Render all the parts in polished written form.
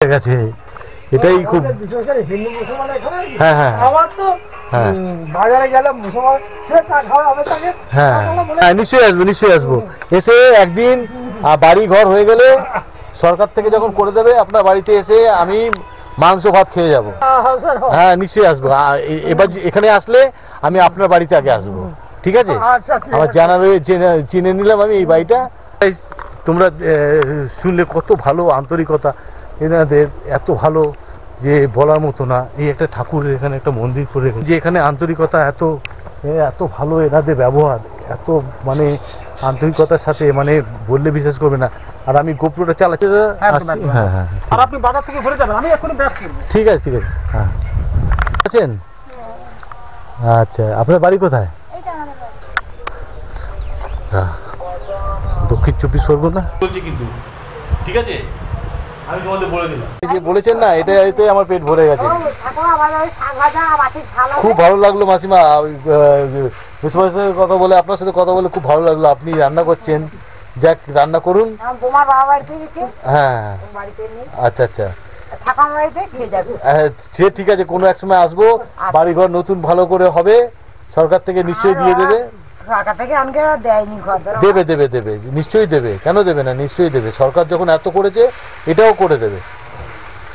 গেছে এটাই খুব বিশেষ করে হিন্দু মুসলমান এখানে হ্যাঁ হ্যাঁ আবার তো হ্যাঁ বাজারে গেলে মুসলমান সে চা খাওয়া হবে তাকে হ্যাঁ হ্যাঁ নিশ্চয়ই আসবো এসে একদিন বাড়ি ঘর হয়ে গেলে সরকার থেকে যখন করে দেবে আপনার বাড়িতে এসে আমি মাংস ভাত খেয়ে যাব। হ্যাঁ নিশ্চয়ই আসবো। এবার এখানে আসলে আমি আপনার বাড়িতে আগে আসবো, ঠিক আছে? আমার জানা রয়েছে, চিনে নিলাম আমি এই বাড়িটা। তোমরা শুনলে কত ভালো আন্তরিকতা এনাদের, এত ভালো যে বলার মতো না। এই একটা ঠাকুরের এখানে একটা মন্দির করে যে এখানে আন্তরিকতা এত এত ভালো, এনাদের ব্যবহার এত মানে আন্তরিকতার সাথে মানে বললে বিশ্বাস করবে না। আর আমি গোপ্রোটা চালাচ্ছি। হ্যাঁ হ্যাঁ আর আপনি বাজার থেকে ঘুরে যাবেন, আমি এখনই ব্যাক করব। ঠিক আছে ঠিক আছে। হ্যাঁ আছেন? আচ্ছা, আপনার বাড়ি কোথায়? এইটা আমাদের বাড়ি। হ্যাঁ, দক্ষিণ 24 পরগনা বলছি কিন্তু, ঠিক আছে? আমি তোমাদের বলে দিলাম, এই যে বলেছেন না, এতে আমার পেট ভরে গেছে। খুব ভালো লাগলো মাসিমা, বিশ্বভাষের কথা বলে, আপনার সাথে কথা বলে খুব ভালো লাগলো। আপনি রান্না করছেন, যাক রান্না করুন। হ্যাঁ আচ্ছা আচ্ছা, সে ঠিক আছে, কোনো এক সময় আসবো। বাড়িঘর নতুন ভালো করে হবে, সরকার থেকে নিশ্চয়ই দিয়ে দেবে। দেবে দেবে দেবে, নিশ্চয়ই দেবে, কেন দেবে না? নিশ্চয়ই দেবে। সরকার যখন এত করেছে এটাও করে দেবে,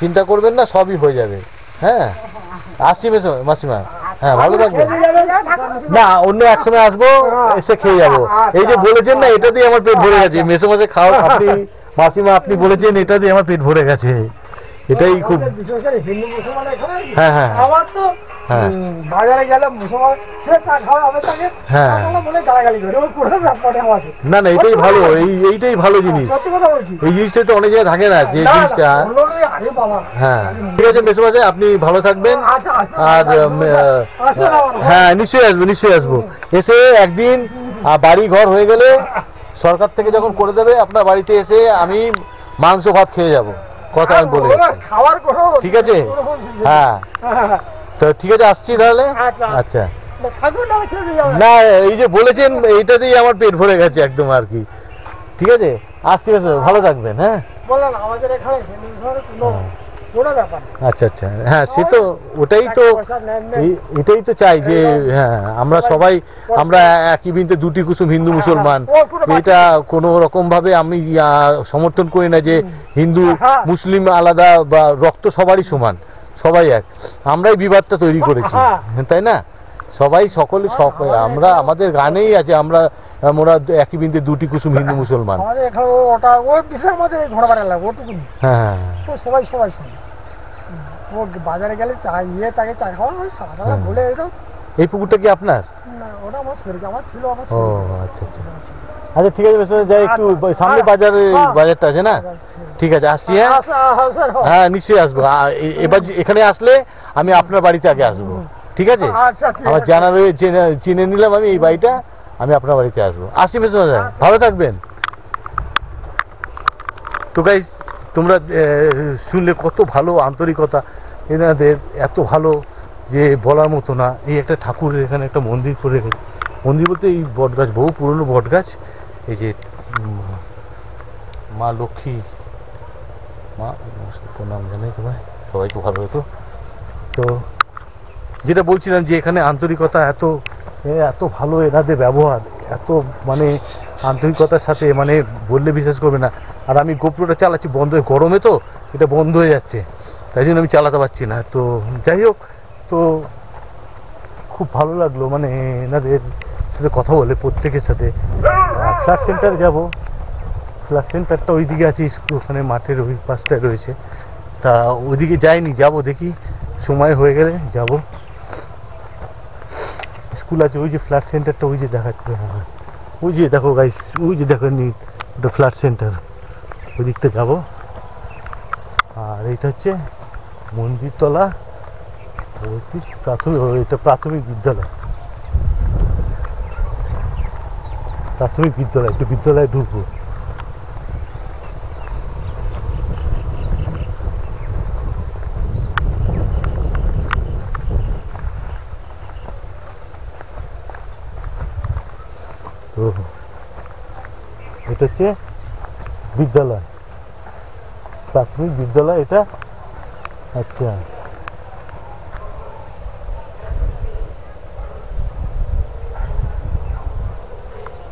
চিন্তা করবেন না, সবই হয়ে যাবে। হ্যাঁ আসছি মাসিমা, হ্যাঁ ভালো থাকবেন। না, অন্য এক সময় আসবো, এসে খেয়ে যাবো। এই যে বলেছেন না, এটা দিয়ে আমার পেট ভরে গেছে। মেসো মাসে খাওয়া, আপনি মাসিমা আপনি বলেছেন, এটা দিয়ে আমার পেট ভরে গেছে। এটাই খুব বিশেষ করে হিন্দু মুসলমান এখানে হ্যাঁ হ্যাঁ আবার তো বাজারে গেলে মুসলমান সে চা খাওয়া হবে তাকে হ্যাঁ বলে গালাগালি করে ওর পুরো ব্যাপারটা আছে। না না, এটাই ভালো, এইটাই ভালো জিনিস। সত্যি কথা বলছি, এই জিনিসটা তো অনেক জায়গায় থাকে না, যে জিনিসটা। হ্যাঁ ঠিক আছে মেসো মাসে, আপনি ভালো থাকবেন। আর হ্যাঁ নিশ্চয়ই আসবো। এসে একদিন বাড়ি ঘর হয়ে গেলে সরকার থেকে যখন করে দেবে আপনার বাড়িতে এসে আমি মাংস ভাত খেয়ে যাব, কথা আমি বলে খাওয়ার কোনো ঠিক আছে? হ্যাঁ তো ঠিক আছে, আসছি তাহলে। আচ্ছা না, এই যে বলেছেন এইটা দিয়ে আমার পেট ভরে গেছে একদম আর কি। ঠিক আছে, আসছি, ভালো থাকবেন। হ্যাঁ আমাদের এখানে আচ্ছা আচ্ছা, হ্যাঁ সে তো ওটাই তো, এটাই তো চাই যে হ্যাঁ আমরা সবাই, আমরা একই বৃন্তে দুটি কুসুম, হিন্দু মুসলমান। এটা কোনো রকম ভাবে আমি সমর্থন করি না যে হিন্দু মুসলিম আলাদা, বা রক্ত সবারই সমান, সবাই এক। আমরাই বিবাদটা তৈরি করেছি, তাই না? সবাই সকলে আমরা, আমাদের গানেই আছে, আমরা একই বৃন্তে দুটি কুসুম, হিন্দু মুসলমান। হ্যাঁ সবাই সবাই ও বাজারে গেলে চা তাকে চা খাওয়া সাদা বলে একদম। এই পুকুরটা কি আপনার? না, ওটা আমার শরীর, আমার ছিল। ও আচ্ছা আচ্ছা আচ্ছা, ঠিক আছে, যাই একটু সামনে বাজারটা আছে না? ঠিক আছে, আসছি। হ্যাঁ হ্যাঁ নিশ্চয়ই আসবো। এবার এখানে আসলে আমি আপনার বাড়িতে আগে আসবো, ঠিক আছে? আমার জানা রয়েছে, চিনে নিলাম আমি এই বাড়িটা, আমি আপনার বাড়িতে আসবো। আসছি মেসো, ভালো থাকবেন। তো গাইস, তোমরা শুনলে কত ভালো আন্তরিকতা এনাদের, এত ভালো যে বলার মতো না। এই একটা ঠাকুরের এখানে একটা মন্দির করে রেখেছে। মন্দির বলতে এই বটগাছ, বহু পুরনো বটগাছ। এই যে মা লক্ষ্মী, মা নাম জানে তোমায়, সবাই তো ভালো হতো। তো যেটা বলছিলাম যে এখানে আন্তরিকতা এত এত ভালো, এনাদের ব্যবহার এত মানে আন্তরিকতার সাথে মানে বললে বিশ্বাস করবে না। আর আমি গোপ্রোটা চালাচ্ছি, বন্ধ হয়ে, গরমে তো এটা বন্ধ হয়ে যাচ্ছে, তাই জন্য আমি চালাতে পারছি না। তো যাই হোক, তো খুব ভালো লাগলো মানে এনাদের সাথে কথা বলে, প্রত্যেকের সাথে। ফ্ল্যাট সেন্টার যাব, ফ্ল্যাট সেন্টারটা ওইদিকে আছে, ওখানে মাঠের ওই পাশটায় রয়েছে। তা ওইদিকে যাইনি, যাব, দেখি সময় হয়ে গেলে যাব। স্কুল আছে, ওই যে ফ্ল্যাট সেন্টারটা, ওই যে দেখাচ্ছে। হ্যাঁ ওই যে দেখো গাইস, ওই যে দেখো ওটা ফ্ল্যাট সেন্টার, ওই দিকটা যাবো। আর এইটা হচ্ছে মন্দিরতলা, এটা প্রাথমিক বিদ্যালয়, একটু বিদ্যালয়ে ঢুকবো। তো এটা হচ্ছে বিদ্যালয়। প্রাথমিক বিদ্যালয় এটা। আচ্ছা,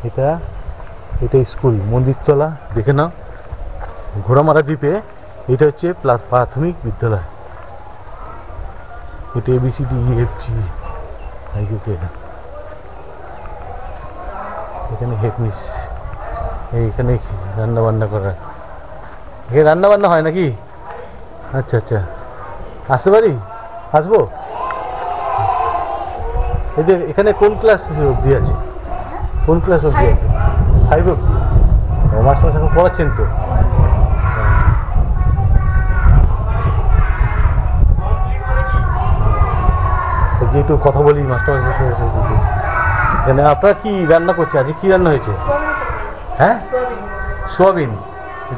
এটা এটা স্কুল মন্দিরতলা, দেখে নাও ঘোড়ামারা দ্বীপে। এটা হচ্ছে প্রাথমিক বিদ্যালয়। এটা ABCD EFG। এখানে হেডমিস, এইখানে রান্না বান্না করা, এখানে রান্না বান্না হয় নাকি? আচ্ছা আচ্ছা, আসতে পারি? আসবো? এদের এখানে কোন ক্লাস অবধি আছে? কোন ক্লাস অবধি আছে? 5 অবধি। ও মাস্টার এখন পড়াচ্ছেন তো? একটু কথা বলি মাস্টার সাথে। এখানে আপনারা কি রান্না করছে? আজকে কি রান্না হয়েছে? হ্যাঁ, সোয়াবিন।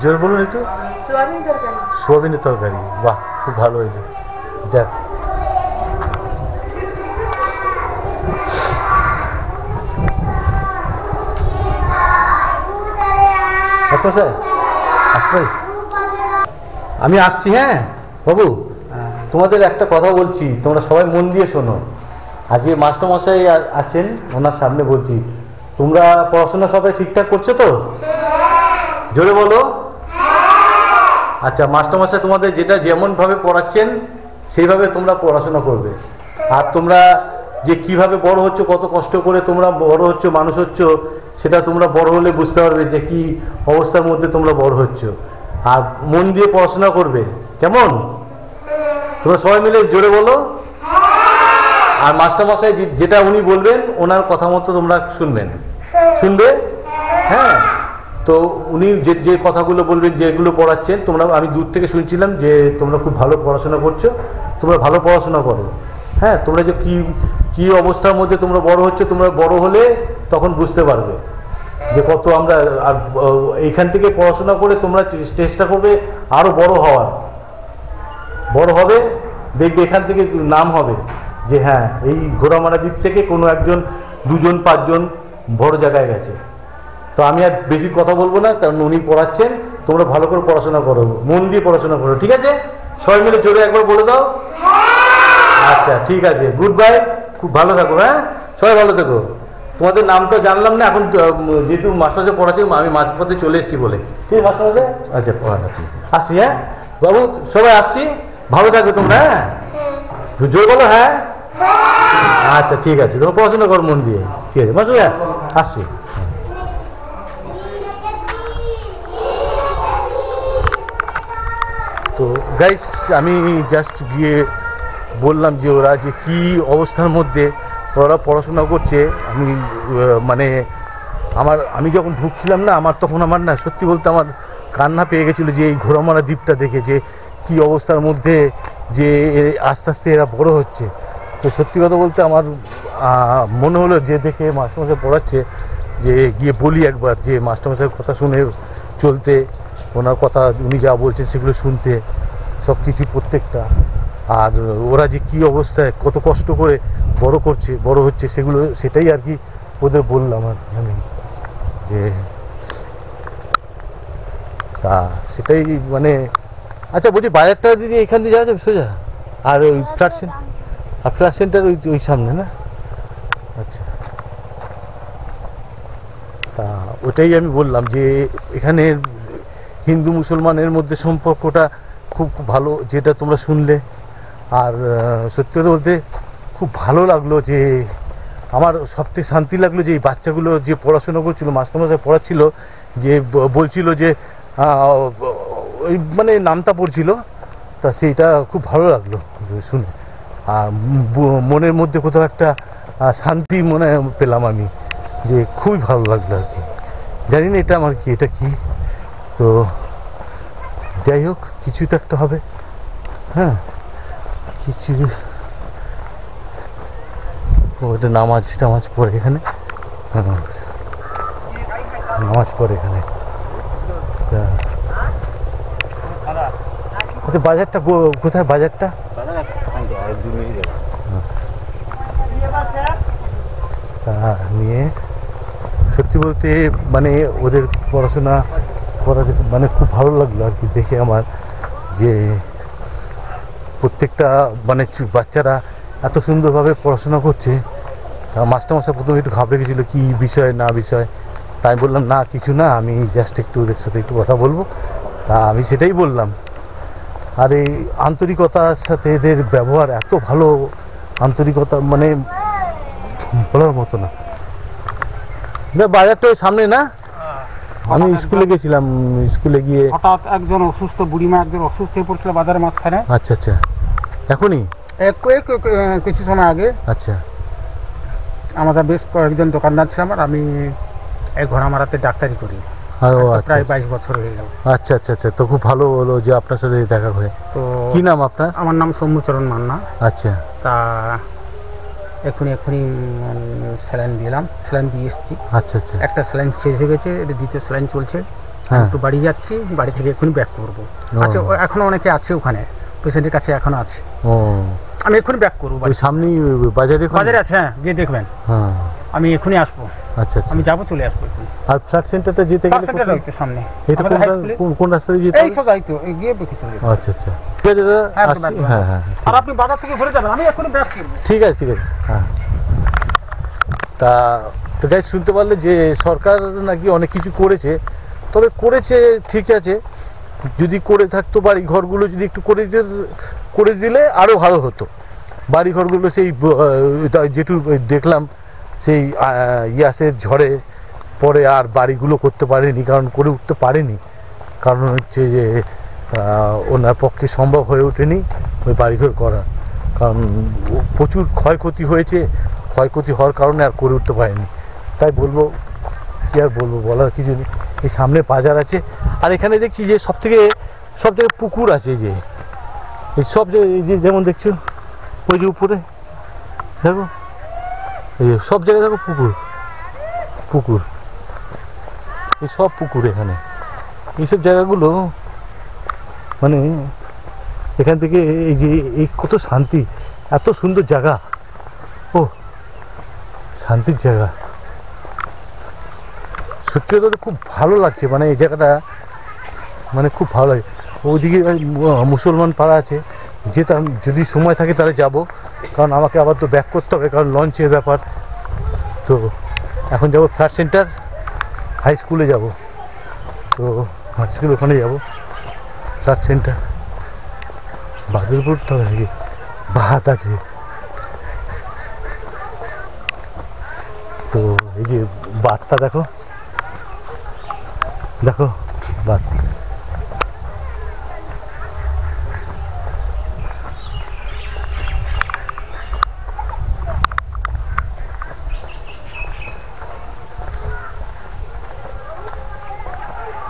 জোর বলুন একটু। সোয়াবিনের তরকারি। বাহ, খুব ভালো হয়েছে। যাক, আমি আসছি। হ্যাঁ বাবু, তোমাদের একটা কথা বলছি, তোমরা সবাই মন দিয়ে শোনো। আজকে মাস্টারমশাই আছেন, ওনার সামনে বলছি। তোমরা পড়াশোনা সবাই ঠিকঠাক করছো তো? জোরে বলো। আচ্ছা, মাস্টারমশাই তোমাদের যেটা যেমনভাবে পড়াচ্ছেন সেইভাবে তোমরা পড়াশোনা করবে। আর তোমরা যে কিভাবে বড় হচ্ছ, কত কষ্ট করে তোমরা বড় হচ্ছ, মানুষ হচ্ছ, সেটা তোমরা বড় হলে বুঝতে পারবে যে কি অবস্থার মধ্যে তোমরা বড় হচ্ছ। আর মন দিয়ে পড়াশোনা করবে, কেমন? তোমরা সবাই মিলে জোরে বলো। আর মাস্টারমশাই যেটা উনি বলবেন ওনার কথা মতো তোমরা শুনবে। হ্যাঁ, তো উনি যে কথাগুলো বলবেন, যেগুলো পড়াচ্ছেন, তোমরা, আমি দূর থেকে শুনছিলাম যে তোমরা খুব ভালো পড়াশোনা করছো। তোমরা ভালো পড়াশোনা করো। হ্যাঁ, তোমরা যে কি অবস্থার মধ্যে তোমরা বড় হচ্ছে, তোমরা বড় হলে তখন বুঝতে পারবে যে কত আমরা। আর এইখান থেকে পড়াশোনা করে তোমরা চেষ্টা করবে আরো বড় হওয়ার। বড় হবে, দেখবে এখান থেকে নাম হবে যে হ্যাঁ, এই ঘোড়ামারা দ্বীপ থেকে কোনো একজন, 2জন 5জন বড় জায়গায় গেছে। তো আমি আর বেশি কথা বলবো না, কারণ উনি পড়াচ্ছেন। তোমরা ভালো করে পড়াশোনা করো, মন দিয়ে পড়াশোনা করো, ঠিক আছে? সবাই মিলে জোরে একবার বলে দাও। আচ্ছা, ঠিক আছে, গুড বাই। খুব ভালো থাকো। হ্যাঁ, সবাই ভালো থাকো। তোমাদের নাম তো জানলাম না এখন, যেহেতু মাস্টারমশাই পড়াচ্ছে, আমি মাঝপথে চলে এসেছি বলে। ঠিক আছে মাস্টারমশাই? আচ্ছা, আসছি। হ্যাঁ বাবু, সবাই আসছি, ভালো থাকো তোমরা। হ্যাঁ, জোর বলো। হ্যাঁ, আচ্ছা ঠিক আছে, তোমরা পড়াশোনা করো মন দিয়ে। ঠিক আছে মাস্টারমশাই, আসছি। তো গাইস, আমি জাস্ট গিয়ে বললাম যে ওরা যে কি অবস্থার মধ্যে ওরা পড়াশোনা করছে। মানে আমি যখন ঢুকছিলাম না, তখন আমার না, সত্যি বলতে আমার কান্না পেয়ে গেছিলো যে এই ঘোড়ামারা দ্বীপটা দেখে, যে কি অবস্থার মধ্যে যে আস্তে আস্তে এরা বড় হচ্ছে। তো সত্যি কথা বলতে আমার মনে হলো যে দেখে মাস্টারমশাই পড়াচ্ছে, যে গিয়ে বলি একবার, যে মাস্টারমশাইয়ের কথা শুনে চলতে, ওনার কথা উনি যা বলছেন সেগুলো শুনতে, সব কিছু প্রত্যেকটা। আর ওরা যে কি অবস্থায়, কত কষ্ট করে বড় হচ্ছে, সেটাই আর কি ওদের বললাম আর আমি, যে তা সেটাই মানে। আচ্ছা বলছি, বাজারটা দিদি এখান দিয়ে যাওয়া যাবে সোজা? আর ওই ফ্ল্যাট সেন্টার ওই সামনে না? আচ্ছা, তা ওটাই আমি বললাম যে এখানে হিন্দু মুসলমানের মধ্যে সম্পর্কটা খুব ভালো, যেটা তোমরা শুনলে। আর সত্যি কথা বলতে খুব ভালো লাগলো, যে আমার সবথেকে শান্তি লাগলো যে এই বাচ্চাগুলো যে পড়াশোনা করছিল, মাস্টারমশাই পড়াচ্ছিল, যে বলছিল যে ওই মানে নামটা পড়ছিল, তা সেইটা খুব ভালো লাগলো শুনে। আর মনের মধ্যে কোথাও একটা শান্তি মনে পেলাম আমি, যে খুবই ভালো লাগলো আর কি। জানি না এটা আমার কি, এটা কি, তো যাই হোক, কিছুই তো একটা হবে। হ্যাঁ, কিছু ওটা নামাজ পড়ে এখানে। হ্যাঁ, নামাজ পড়ে এখানে। আচ্ছা, বাজারটা কোথায়? বাজারটা নিয়ে সত্যি বলতে মানে ওদের পড়াশোনা করা মানে খুব ভালো লাগলো আর কি দেখে আমার। যে প্রত্যেকটা মানে বাচ্চারা এত সুন্দরভাবে পড়াশোনা করছে। তা মাস্টারমশাই প্রথমে একটু ঘাবড়ে গেছিলো কী বিষয় না বিষয়, তাই বললাম না কিছু না, আমি জাস্ট একটু ওদের সাথে একটু কথা বলবো। তা আমি সেটাই বললাম। আর এই আন্তরিকতার সাথে এদের ব্যবহার এত ভালো, আন্তরিকতা মানে বলার মতো না। বাজারটা ওই সামনে না, আমি স্কুলে গেছিলাম, স্কুলে গিয়ে হঠাৎ একজন অসুস্থ বুড়িমা একজন অসুস্থ হয়ে পড়ছিল বাজারের মাঝখানে। আচ্ছা আচ্ছা, এখনই কিছু সময় আগে। আচ্ছা, আমাদের বেশ কয়েকজন দোকানদার ছিলাম, আর আমি এই ঘোড়া মারাতে ডাক্তারি করি, প্রায় 22 বছর হয়ে গেল। আচ্ছা আচ্ছা আচ্ছা, তো খুব ভালো হলো যে আপনার সাথে দেখা হয়ে। তো কি নাম আপনার? আমার নাম সৌম্যচরণ মান্না। আচ্ছা, তা এখনই স্যালাইন দিলাম, স্যালাইন দিয়ে এসেছি। আচ্ছা আচ্ছা, একটা স্যালাইন শেষ হয়ে গেছে, দ্বিতীয় স্যালাইন চলছে। হ্যাঁ, একটু বাড়ি যাচ্ছি, বাড়ি থেকে এক্ষুনি ব্যাক করবো। ও। আচ্ছা, এখনো অনেকে আছে ওখানে, পেশেন্টের কাছে এখনো আছে। ও, আমি এক্ষুনি ব্যাক করবো, ওই সামনেই বাজারে বাজারে আছে, হ্যাঁ গিয়ে দেখবেন। হ্যাঁ, আমি এক্ষুনি আসবো, আচ্ছা আচ্ছা। আমি যাবো, চলে আসবো এক্ষুনি। আর ফ্ল্যাট সেন্টারটা যেতে গেলে সেন্টার একটু সামনে, এটা কোন রাস্তা দিয়ে যেতে এই হবে? সোজাই তো গিয়ে দেখে চলে যাবো। আচ্ছা আচ্ছা, ঠিক আছে দাদা, হ্যাঁ, আসছি। একদম, হ্যাঁ হ্যাঁ, আর আপনি বাজার থেকে ঘুরে যাবেন, আমি এক্ষুনি ব্যাক করবো। ঠিক আছে ঠিক আছে। হ্যাঁ, তা তো গাইজ শুনতে পারলে যে সরকার নাকি অনেক কিছু করেছে, তবে করেছে ঠিক আছে, যদি করে থাকতো বাড়ি ঘরগুলো যদি একটু করে দিলে আরও ভালো হতো। বাড়ি ঘরগুলো সেই যেটু দেখলাম সেই ইয়াসের ঝড়ে পরে আর বাড়িগুলো করতে পারেনি, কারণ করে উঠতে পারেনি, কারণ হচ্ছে যে ওনার পক্ষে সম্ভব হয়ে ওঠেনি ওই বাড়িঘর করার, কারণ প্রচুর ক্ষয়ক্ষতি হয়েছে, ক্ষয়ক্ষতি হওয়ার কারণে আর করে উঠতে পারেনি। তাই বলবো, কী আর বলবো, বলার কিছু নেই। এই সামনে বাজার আছে, আর এখানে দেখছি যে সব থেকে পুকুর আছে, যে এই সব এই যে যেমন দেখছো ওই যে উপরে দেখো, এই সব জায়গায় দেখো পুকুর, এই সব পুকুর এখানে, এইসব জায়গাগুলো মানে এখান থেকে এই যে এই কত শান্তি, এত সুন্দর জায়গা, ও শান্তির জায়গা, সত্যি কথা খুব ভালো লাগছে। মানে এই জায়গাটা মানে খুব ভালো লাগে। ওইদিকে মুসলমান পাড়া আছে, যেতাম যদি সময় থাকে তাহলে যাব, কারণ আমাকে আবার তো ব্যাক করতে হবে, কারণ লঞ্চের ব্যাপার। তো এখন যাব ফ্ল্যাট সেন্টার, হাই স্কুলে যাব, তো হাই স্কুল ওখানে যাব, ফ্ল্যাট সেন্টার বাদুরপুর তো ভাত আছে। তো এই যে বাতটা দেখো বাত,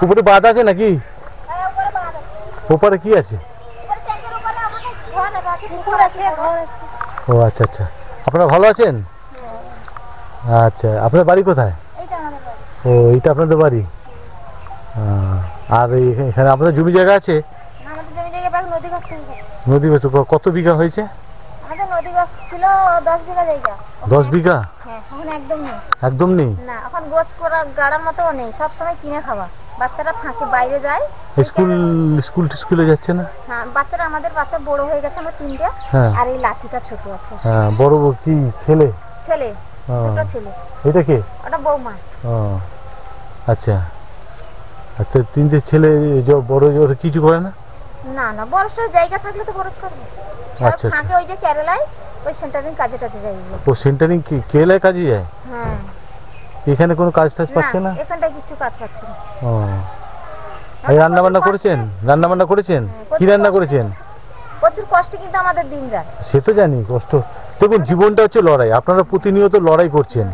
উপরে বাদ আছে নাকি? ওপারে কি আছে? ও আচ্ছা আচ্ছা, আপনারা ভালো আছেন? আচ্ছা, আপনার বাড়ি কোথায়? ও, এইটা আপনাদের বাড়ি। আর এখানে আপনাদের জমি জায়গা আছে? নদী গাছ কত বিঘা হয়েছে? 10 বিঘা? একদম নেই? এখন গোছ করা গাড়ার মতো নেই, সব সময় কিনে খাওয়া। বাচ্চারা ফাঁকে বাইরে যায়, স্কুলে যাচ্ছে না? হ্যাঁ, বাচ্চারা আমাদের বাচ্চা বড় হয়ে গেছে, আমার 3টে, আর এই লাঠিটা ছোট আছে। হ্যাঁ, বড় কি ছেলে? দুটো ছেলে। এটা কে? ওটা বৌমা। আচ্ছা আচ্ছা, 3টে ছেলে, বড় কিছু করে না? না, বড় জায়গা থাকলে তো বড় করবে। আচ্ছা, ফাঁকে ওই যে কেরালায় ওই সেন্টারিং কাজে যায়। ও সেন্টারিং কি কেরালায় কাজে যায়? হ্যাঁ। এখানে কোনো কাজ পাচ্ছে না? এখানটায় কিছু কাজ পাচ্ছে না। ও, এই রান্না বান্না করেছেন? কি রান্না করেছেন? প্রচুর কষ্ট, কিন্তু আমাদের দিন যায়। সে তো জানি কষ্ট। দেখুন, জীবনটা হচ্ছে লড়াই, আপনারা প্রতিনিয়ত লড়াই করছেন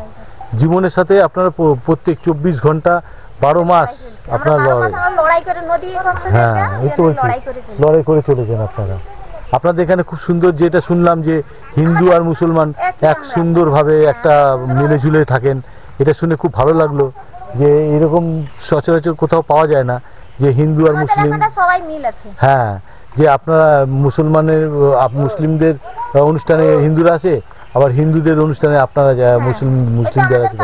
জীবনের সাথে, আপনারা প্রত্যেক 24 ঘন্টা 12 মাস আপনারা লড়াই করে নদী, হ্যাঁ এই তো লড়াই করে চলেছেন আপনারা। আপনাদের এখানে খুব সুন্দর, যেটা শুনলাম যে হিন্দু আর মুসলমান এক সুন্দরভাবে একটা মিলেঝুলে থাকেন, এটা শুনে খুব ভালো লাগলো, যে এরকম সচরাচর কোথাও পাওয়া যায় না, যে হিন্দু আর মুসলিম সবাই মিল আছে। হ্যাঁ, যে আপনারা মুসলিমদের অনুষ্ঠানে হিন্দুরা আসে, আবার হিন্দুদের অনুষ্ঠানে আপনারা মুসলিমদের আছে।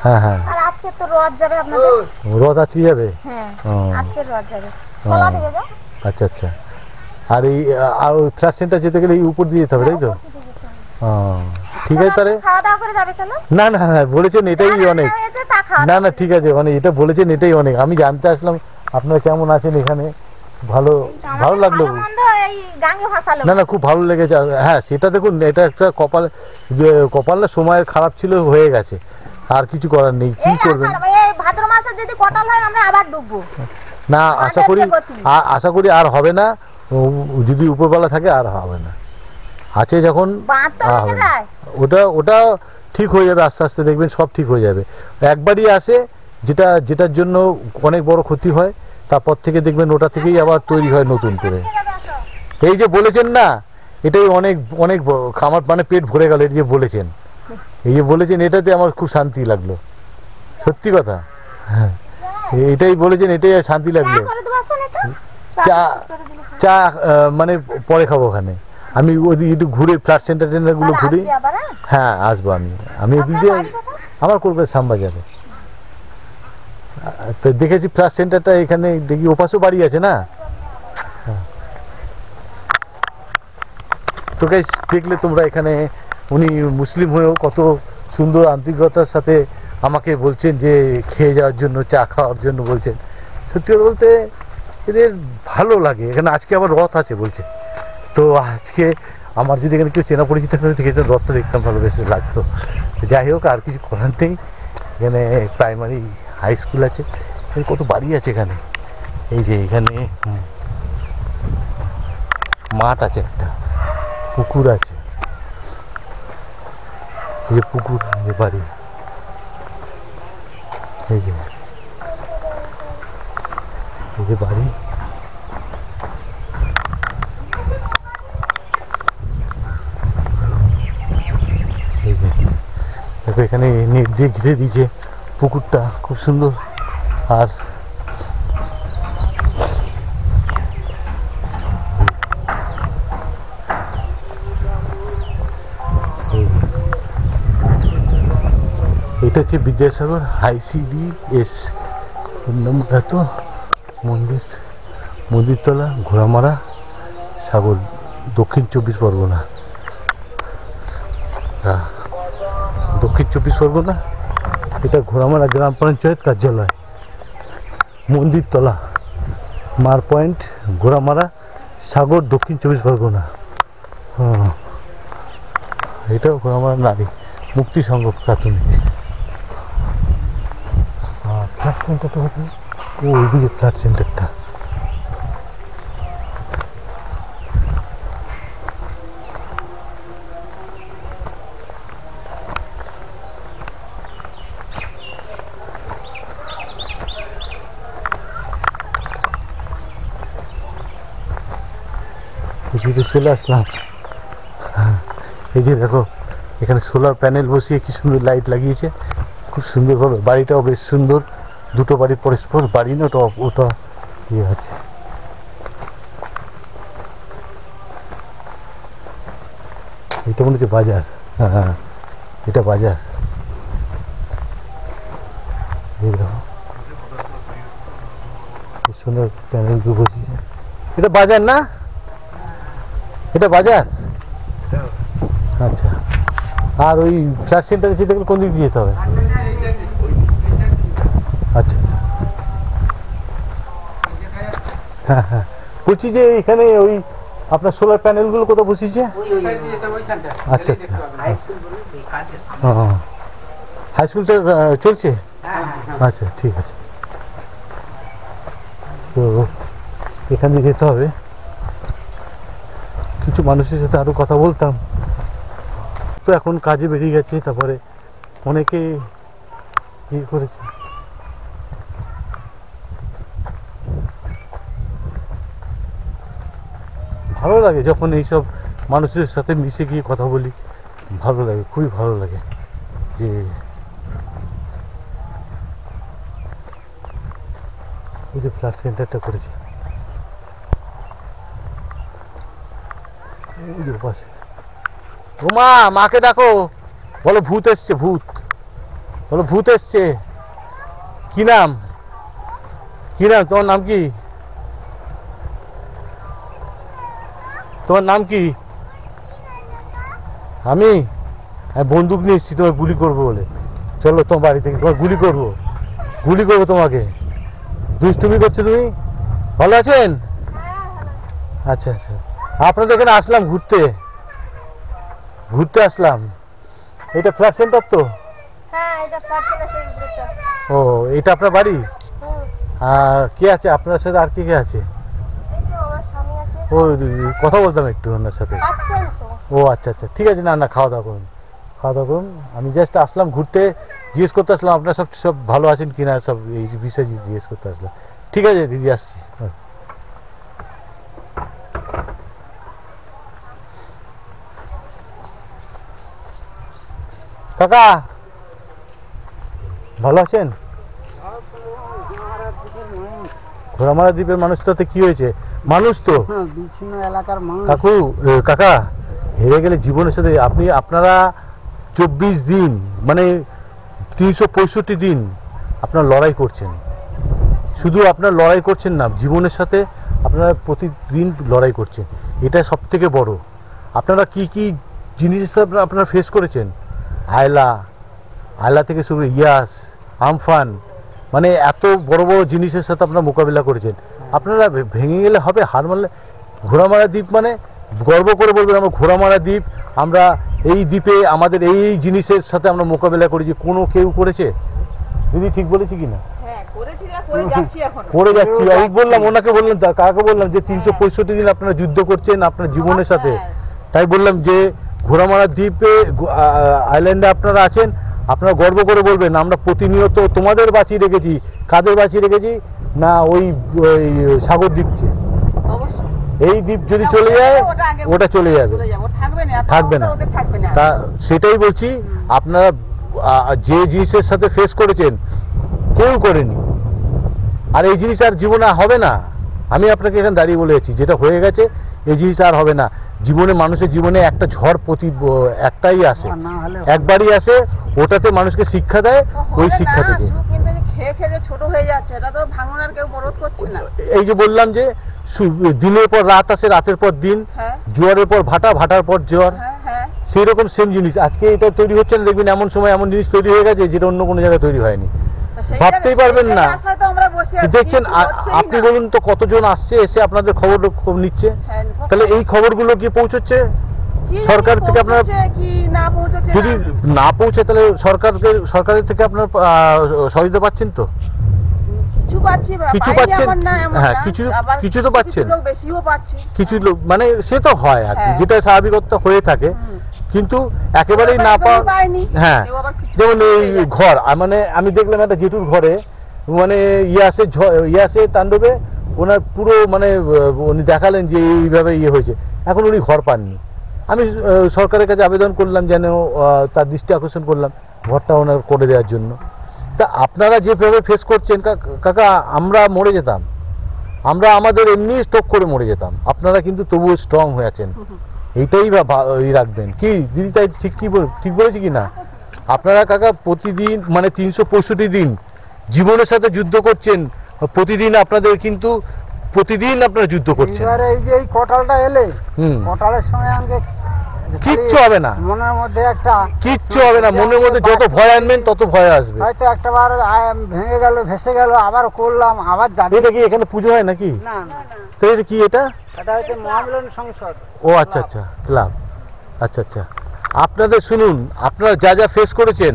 হ্যাঁ হ্যাঁ, আর আজকে তো রথ যাবে আপনাদের। রথ আজকে যাবে? হ্যাঁ, আজকে রথ যাবে। আচ্ছা আচ্ছা। আর এই আর ওই ফ্ল্যাট সেন্টার যেতে গেলে এই উপর দিয়ে যেতে হবে, তাই তো? ও, ঠিক আছে তাহলে। খাওয়া দাওয়া করে যাবে চলো। না না না, বলেছেন এটাই অনেক। না না ঠিক আছে, মানে এটা বলেছেন এটাই অনেক। আমি জানতে আসলাম আপনারা কেমন আছেন এখানে, ভালো ভালো লাগলো। না না, খুব ভালো লেগেছে। হ্যাঁ সেটা দেখুন, এটা একটা কপাল, যে কপাল না, সময়ের খারাপ ছিল, হয়ে গেছে, আর কিছু করার নেই। কি করবেন? ভাদ্র মাসে যদি কটাল হয় আমরা আবার ডুববো না, আশা করি আর হবে না, যদি উপরবেলা থাকে আর হবে না। আছে যখন ওটা ঠিক হয়ে যাবে, আস্তে আস্তে দেখবেন সব ঠিক হয়ে যাবে। একবারই আসে যেটার জন্য অনেক বড় ক্ষতি হয়, তারপর থেকে দেখবেন ওটা থেকেই আবার তৈরি হয় নতুন করে। এই যে বলেছেন না, এটাই অনেক অনেক আমার মানে পেট ভরে গেল। এই যে বলেছেন, এটাতে আমার খুব শান্তি লাগলো, সত্যি কথা। হ্যাঁ এটাই বলেছেন, এটাই শান্তি লাগলো। চা মানে পরে খাবো ওখানে। আমি ওদিকে একটু ঘুরে ফ্ল্যাট সেন্টারগুলো ঘুরি। হ্যাঁ আসবো আমি ওদিক দিয়ে। আমার কলকাতা শ্যামবাজারে তো দেখেছি ফ্ল্যাট সেন্টারটা, এখানে দেখি ওপাশেও বাড়ি আছে না। তো গাইস দেখলে তোমরা এখানে, উনি মুসলিম হয়েও কত সুন্দর আন্তরিকতার সাথে আমাকে বলছেন যে খেয়ে যাওয়ার জন্য, চা খাওয়ার জন্য বলছেন। সত্যি কথা বলতে এদের ভালো লাগে। এখানে আজকে আবার রথ আছে বলছে, তো আজকে আমার যদি এখানে কেউ চেনা পরিচিত হয়ে থেকে রথটা দেখতাম, ভালো বেশ লাগতো। যাই হোক, আর কিছু করার নেই। এখানে প্রাইমারি হাই স্কুল আছে, কত বাড়ি আছে এখানে। এই যে এখানে মাঠ আছে, একটা পুকুর আছে, এই যে পুকুর, এই বাড়ি, এই যে বাড়ি। এই যে দেখো, এখানে নেট দিয়ে ঘিরে দিয়েছে পুকুরটা, খুব সুন্দর। আর এটা হচ্ছে বিদ্যাসাগর ICDS নম্বর। তো মন্দিরতলা, ঘোড়ামারা, সাগর, দক্ষিণ 24 পরগনা। দক্ষিণ 24 পরগনা। এটা ঘোড়ামারা গ্রাম পঞ্চায়েত কার্যালয়, মন্দিরতলা, মার পয়েন্ট, ঘোড়ামারা, সাগর, দক্ষিণ 24 পরগনা। এটাও ঘোড়ামারা নারী মুক্তি সংঘ প্রাথমিক। ফ্ল্যাট সেন্টারটা হচ্ছে ওইদিকে, ফ্ল্যাট সেন্টারটা। চলে আসলাম। এই যে দেখো, এখানে সোলার প্যানেল বসিয়ে কি সুন্দর লাইট লাগিয়েছে, খুব সুন্দরভাবে। বাড়িটাও বেশ সুন্দর, দুটো বাড়ি পরস্পর বাড়ি না, ওটা ইয়ে আছে। এটা মনে হচ্ছে বাজার। হ্যাঁ এটা বাজার। এই দেখো কি সুন্দর প্যানেলগুলো বসেছে। এটা বাজার না, এটা বাজার। আচ্ছা, আর ওই ফ্ল্যাট সেন্টারে যেতে গেলে কোন দিক দিয়ে যেতে হবে? আচ্ছা আচ্ছা, হ্যাঁ হ্যাঁ। বলছি যে এখানে ওই আপনার সোলার প্যানেলগুলো কোথাও বসেছে? আচ্ছা আচ্ছা, হাই স্কুলটা চলছে? আচ্ছা ঠিক আছে। তো এখান দিয়ে যেতে হবে। কিছু মানুষের সাথে আরও কথা বলতাম, তো এখন কাজে বেরিয়ে গেছে। তারপরে অনেকে ইয়ে করেছে। ভালো লাগে যখন এইসব মানুষের সাথে মিশে গিয়ে কথা বলি, ভালো লাগে, খুবই ভালো লাগে। যে এই যে ফ্ল্যাট সেন্টারটা করেছে, এই যে পাশে। ও মা, মাকে ডাকো, বলো ভূত এসছে, ভূত, বলো ভূত এসছে। কি নাম, কি নাম তোমার? নাম কি? তোমার নাম কি? আমি বন্দুক নিয়ে এসেছি তোমার গুলি করবো বলে। চলো তোমার বাড়ি থেকে, তোমার গুলি করবো তোমাকে। দুষ্টুমি করছো তুমি? ভালো আছেন? আচ্ছা আচ্ছা, আপনাদের এখানে আসলাম ঘুরতে আসলাম। এটা ফ্ল্যাট সেন্টার তো? হ্যাঁ, এটা পার্সেল আছে গ্রুপটা। ও, এটা আপনার বাড়ি? কে আছে আপনার সাথে? আর কে আছে? এই যে আমার স্বামী আছে। ও, কথা বলতাম একটু ওনার সাথে। পাচ্ছেন তো? ও আচ্ছা আচ্ছা, ঠিক আছে। না খাওয়া দাওয়া করুন। আমি জাস্ট আসলাম ঘুরতে, জিজ্ঞেস করতে আসলাম আপনার সব ভালো আছেন কিনা, সব এই বিষয়ে জিজ্ঞেস করতে আসলাম। ঠিক আছে দিদি, আসছি। কাকা ভালো আছেন? ঘোড়ামারা দ্বীপের মানুষ তাতে কি হয়েছে? মানুষ তো বিচ্ছিন্ন এলাকার মানুষ। কাকা হেরে গেলে জীবনের সাথে আপনারা 24 দিন মানে 365 দিন আপনারা লড়াই করছেন। শুধু আপনারা লড়াই করছেন না, জীবনের সাথে আপনারা প্রতিদিন লড়াই করছেন। এটা সব থেকে বড়। আপনারা কি কি জিনিস আপনারা ফেস করেছেন? আয়লা থেকে শুরু ইয়াস, আমফান, মানে এত বড় বড় জিনিসের সাথে আপনারা মোকাবিলা করেছেন। আপনারা ভেঙে গেলে হবে? হার মারলে? ঘোড়ামারা দ্বীপ মানে গর্ব করে বলবেন আমরা ঘোড়ামারা দ্বীপ, আমরা এই দ্বীপে আমাদের এই জিনিসের সাথে আমরা মোকাবিলা করেছি। কোনো কেউ করেছে? দিদি ঠিক বলেছি কিনা? করে যাচ্ছি। আমি বললাম, ওনাকে বললাম, কাকে বললাম যে 365 দিন আপনারা যুদ্ধ করছেন আপনার জীবনের সাথে। তাই বললাম যে ঘোড়ামারা দ্বীপে আইল্যান্ডে আপনারা আছেন, আপনারা গর্ব করে বলবেন আমরা প্রতিনিয়ত তোমাদের বাঁচিয়ে রেখেছি। কাদের বাঁচিয়ে রেখেছি? না ওই সাগর দ্বীপকে। এই দ্বীপ যদি চলে যায় ওটা চলে যাবে, থাকবে না। তা সেটাই বলছি, আপনারা যে জিনিসের সাথে ফেস করেছেন কেউ করেনি, আর এই জিনিস আর জীবনে হবে না। আমি আপনাকে এখানে দাঁড়িয়ে বলে যাচ্ছি, যেটা হয়ে গেছে এই জিনিস আর হবে না। জীবনে, মানুষের জীবনে একটা ঝড় একটাই আসে, একবারই আসে, ওটাতে মানুষকে শিক্ষা দেয়। ওই শিক্ষা থেকে এই যে বললাম যে দিনের পর রাত আসে, রাতের পর দিন, জোয়ারের পর ভাটা, ভাটার পর জোয়ার, সেই রকম সেম জিনিস আজকে এটা তৈরি হচ্ছে না। দেখবেন এমন সময় এমন জিনিস তৈরি হয়ে গেছে যেটা অন্য কোনো জায়গায় তৈরি হয়নি, ভাবতেই পারবেন না। দেখছেন আপনি বলুন তো, কতজন আসছে, এসে আপনাদের খবর নিচ্ছে? তাহলে এই খবরগুলো কি পৌঁছচ্ছে সরকার থেকে? আপনারা যদি না পৌঁছে তাহলে সরকারের থেকে আপনার সহযোগিতা পাচ্ছেন তো? কিছু পাচ্ছেন, হ্যাঁ কিছু তো পাচ্ছেন, কিছু লোক মানে সে তো হয় আর কি, যেটা স্বাভাবিকতা হয়ে থাকে। কিন্তু একেবারেই না পাওয়া, হ্যাঁ যেমন এই ঘর, মানে আমি দেখলাম একটা জেঠুর ঘরে মানে ইয়াসে তাণ্ডবে ওনার পুরো মানে উনি দেখালেন যে এইভাবে হয়েছে, এখন উনি ঘর পাননি। আমি সরকারের কাছে আবেদন করলাম যেন তার দৃষ্টি আকর্ষণ করলাম ঘরটা ওনার করে দেওয়ার জন্য। তা আপনারা যেভাবে ফেস করছেন কাকা, আমরা মরে যেতাম, আমরা আমাদের এমনি স্টক করে মরে যেতাম। আপনারা কিন্তু তবুও স্ট্রং হয়ে আছেন, এইটাই রাখবেন কি দিদি? তাই ঠিক বলেছি কি না? আপনারা কাকা প্রতিদিন মানে 365 দিন জীবনের সাথে যুদ্ধ করছেন। প্রতিদিন আপনাদের কিন্তু প্রতিদিন আপনারা যুদ্ধ করছেন। এই যে এই কোটালটা এলে, কোটালের সময় আমাকে কিচ্ছু হবে না, মনের মধ্যে একটা কিচ্ছু হবে না। মনের মধ্যে যত ভয় আনবেন তত ভয় আসবে। হয়তো একটাবার ভেঙে গেল, ভেসে গেল, আবার করলাম, আবার যাবে। এটা কি এখানে পুজো হয় নাকি? না তো এটা কি? এটা হচ্ছে মহামিলন সংসদ। ও আচ্ছা আচ্ছা, ক্লাব। আচ্ছা আচ্ছা, আপনাদের শুনুন, আপনারা যা যা ফেস করেছেন,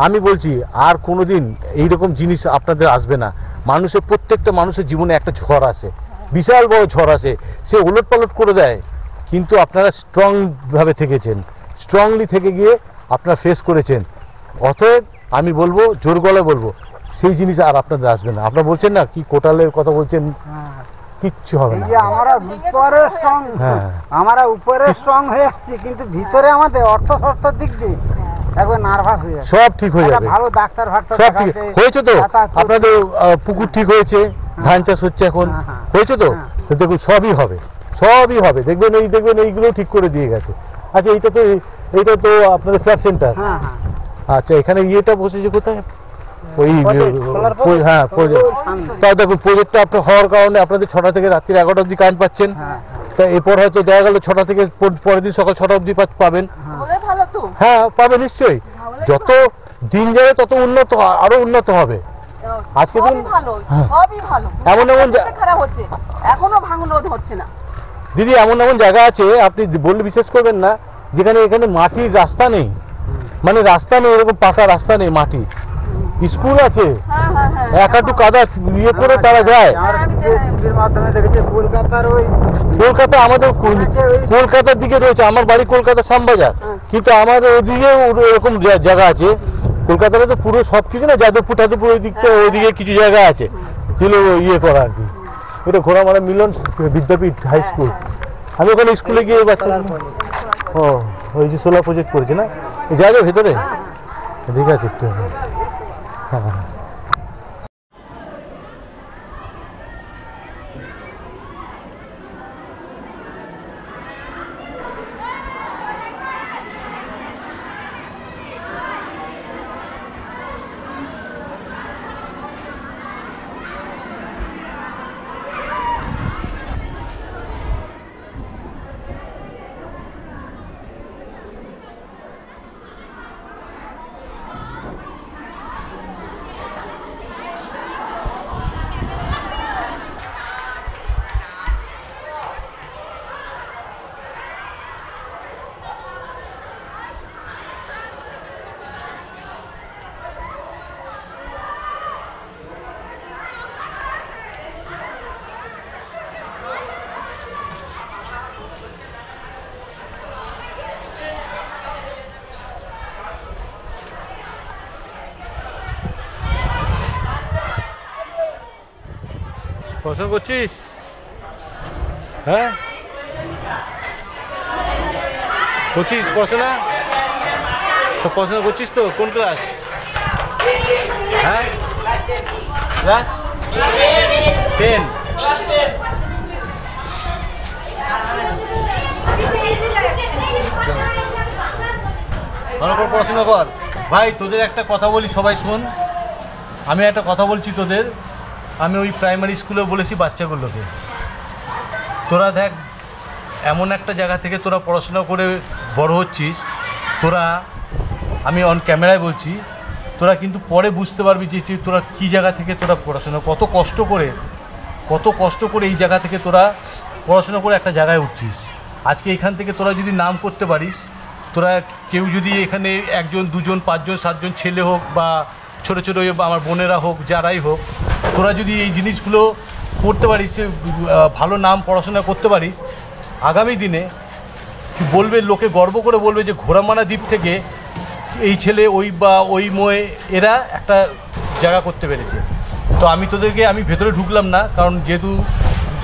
আমি বলছি আর কোনোদিন এইরকম জিনিস আপনাদের আসবে না। প্রত্যেকটা মানুষের জীবনে একটা ঝড় আসে, বিশাল বড় ঝড় আসে, সে ওলট পালট করে দেয়। কিন্তু আপনারা স্ট্রংভাবে থেকেছেন, স্ট্রংলি থেকে গিয়ে আপনারা ফেস করেছেন। অতএব আমি বলবো, জোর গলায় বলবো, সেই জিনিস আর আপনাদের আসবে না। আপনারা বলছেন না কি কোটালের কথা বলছেন, কিচ্ছু হবে না। আমরা উপরে স্ট্রং হয়ে যাচ্ছি, কিন্তু ভিতরে আমাদের অর্থ শর্তর দিক দিয়ে একবার নার্ভাস হয়ে যাচ্ছে। সব ঠিক হয়ে যাবে, ভালো ডাক্তার সব ঠিক হয়েছে তো। আপনাদের পুকুর ঠিক হয়েছে, ধান চাষ হচ্ছে এখন, হয়েছে তো? তো দেখুন সবই হবে, সবই হবে। দেখবেন এইগুলো ঠিক করে দিয়ে গেছে। আচ্ছা এইটা তো আপনাদের ফ্ল্যাট সেন্টার। আচ্ছা এখানে ইয়েটা বসেছে কোথায়? ওই হ্যাঁ, তাও দেখুন প্রজেক্টটা আপনার হওয়ার কারণে আপনাদের 6টা থেকে রাত্রি 11টা অবধি কারেন্ট পাচ্ছেন। তা এরপর হয়তো দেখা গেল 6টা থেকে পরের দিন সকাল 6টা অবধি পাবেন। হ্যাঁ পাবে নিশ্চয়ই, যত দিন যাবে তত উন্নত আরো উন্নত হবে। আজকে দিন এমন এমন খারাপ হচ্ছে, এখনো ভাঙন রোধ হচ্ছে না দিদি, এমন এমন জায়গা আছে আপনি বললে বিশ্বাস করবেন না, যেখানে এখানে মাটির রাস্তা নেই, মানে রাস্তা নেই, এরকম পাকা রাস্তা নেই, মাটি স্কুল আছে, একাটু কাদা ইয়ে করে তারা যায়। মাধ্যমে দেখেছি কলকাতা, আমাদের কলকাতার দিকে রয়েছে, আমার বাড়ি কলকাতা শ্যামবাজার, কিন্তু আমাদের ওইদিকে এরকম জায়গা আছে। কলকাতাতে তো পুরো সব কিছু না, যাদবপুর টাদবপুর ওই দিকটা, ওইদিকে কিছু জায়গা আছে ছিল ইয়ে করা আর কি। ওটা ঘোড়ামারা মিলন বিদ্যাপীঠ হাই স্কুল, আমি ওখানে স্কুলে গিয়ে বাচ্চা, ও ওই যে সোলার প্রজেক্ট করেছে না, জায়গা ভেতরে, ঠিক আছে একটু, হ্যাঁ। পড়াশোনা করছিস? হ্যাঁ করছিস পড়াশোনা? সব পড়াশোনা করছিস তো? কোন ক্লাস? হ্যাঁ ক্লাস 10। ভালো করে পড়াশোনা কর ভাই। তোদের একটা কথা বলি, সবাই শোন, আমি একটা কথা বলছি তোদের। আমি ওই প্রাইমারি স্কুলে বলেছি বাচ্চাগুলোকে, তোরা দেখ এমন একটা জায়গা থেকে তোরা পড়াশোনা করে বড় হচ্ছিস, তোরা, আমি অন ক্যামেরায় বলছি, তোরা কিন্তু পরে বুঝতে পারবি যে তোরা কী জায়গা থেকে তোরা পড়াশোনা, কত কষ্ট করে এই জায়গা থেকে তোরা পড়াশোনা করে একটা জায়গায় উঠছিস। আজকে এখান থেকে তোরা যদি নাম করতে পারিস, তোরা কেউ যদি এখানে 1 জন 2 জন 5 জন 7 জন ছেলে হোক বা ছোটো ছোটো আমার বোনেরা হোক, যারাই হোক, তোরা যদি এই জিনিসগুলো করতে পারিস, ভালো নাম পড়াশোনা করতে পারিস, আগামী দিনে কি বলবে, লোকে গর্ব করে বলবে যে ঘোড়ামারা দ্বীপ থেকে এই ছেলে ওই ময়ে এরা একটা জায়গা করতে পেরেছে। তো আমি তোদেরকে, আমি ভেতরে ঢুকলাম না, কারণ যেহেতু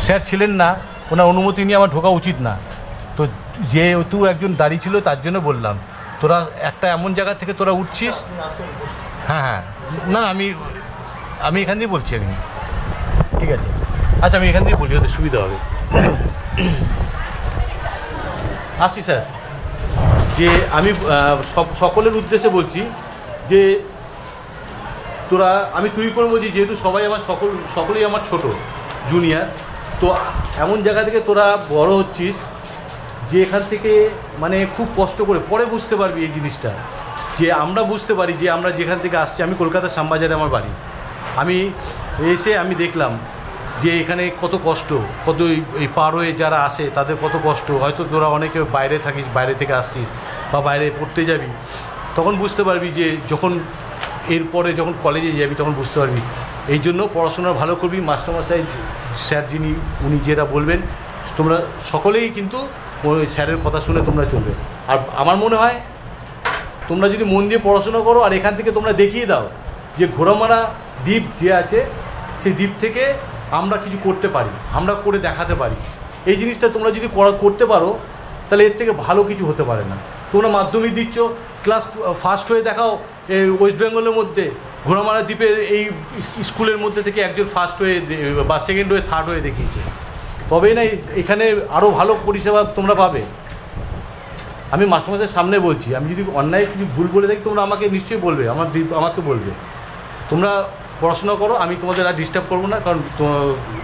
স্যার ছিলেন না, ওনার অনুমতি নিয়ে আমার ঢোকা উচিত না। তো যেহেতু একজন দাঁড়িয়ে ছিল তার জন্য বললাম, তোরা একটা এমন জায়গা থেকে তোরা উঠছিস। হ্যাঁ না, আমি এখান দিয়ে বলছি, আমি ঠিক আছে, আচ্ছা আমি এখান দিয়ে বলি, ওদের সুবিধা হবে। আসছি স্যার, যে আমি সকলের উদ্দেশ্যে বলছি যে তোরা, আমি তুই করে বলছি, যেহেতু সবাই আমার সকলেই আমার ছোট জুনিয়র, তো এমন জায়গা থেকে তোরা বড় হচ্ছিস যে এখান থেকে মানে খুব কষ্ট করে পরে বুঝতে পারবি এই জিনিসটা, যে আমরা বুঝতে পারি যে আমরা যেখান থেকে আসছি। আমি কলকাতার শ্যামবাজারে আমার বাড়ি, আমি এসে আমি দেখলাম যে এখানে কত কষ্ট, কত এই পার হয়ে যারা আসে তাদের কত কষ্ট। হয়তো তোরা অনেকে বাইরে থাকিস, বাইরে থেকে আসছিস বা বাইরে পড়তে যাবি, তখন বুঝতে পারবি যে যখন এরপরে যখন কলেজে যাবি তখন বুঝতে পারবি। এই জন্য পড়াশোনা ভালো করবি, মাস্টারমশাই স্যার যিনি উনি যেটা বলবেন তোমরা সকলেই কিন্তু ওই স্যারের কথা শুনে তোমরা চলবে। আর আমার মনে হয় তোমরা যদি মন দিয়ে পড়াশোনা করো আর এখান থেকে তোমরা দেখিয়ে দাও যে ঘোড়ামারা দ্বীপ যে আছে সেই দ্বীপ থেকে আমরা কিছু করতে পারি, আমরা করে দেখাতে পারি, এই জিনিসটা তোমরা যদি করতে পারো তাহলে এর থেকে ভালো কিছু হতে পারে না। তোমরা মাধ্যমিক দিচ্ছ, ক্লাস ফার্স্ট হয়ে দেখাও ওয়েস্ট বেঙ্গলের মধ্যে, ঘোড়ামারা দ্বীপের এই স্কুলের মধ্যে থেকে একজন ফার্স্ট হয়ে বা সেকেন্ড হয়ে থার্ড হয়ে দেখিয়েছে, তবেই না এখানে আরও ভালো পরিষেবা তোমরা পাবে। আমি মাস্টারমশাইয়ের সামনে বলছি, আমি যদি অন্যায় কিছু ভুল বলে থাকি তোমরা আমাকে নিশ্চয়ই বলবে, আমাকে বলবে। তোমরা পড়াশোনা করো, আমি তোমাদের আর ডিস্টার্ব করবো না, কারণ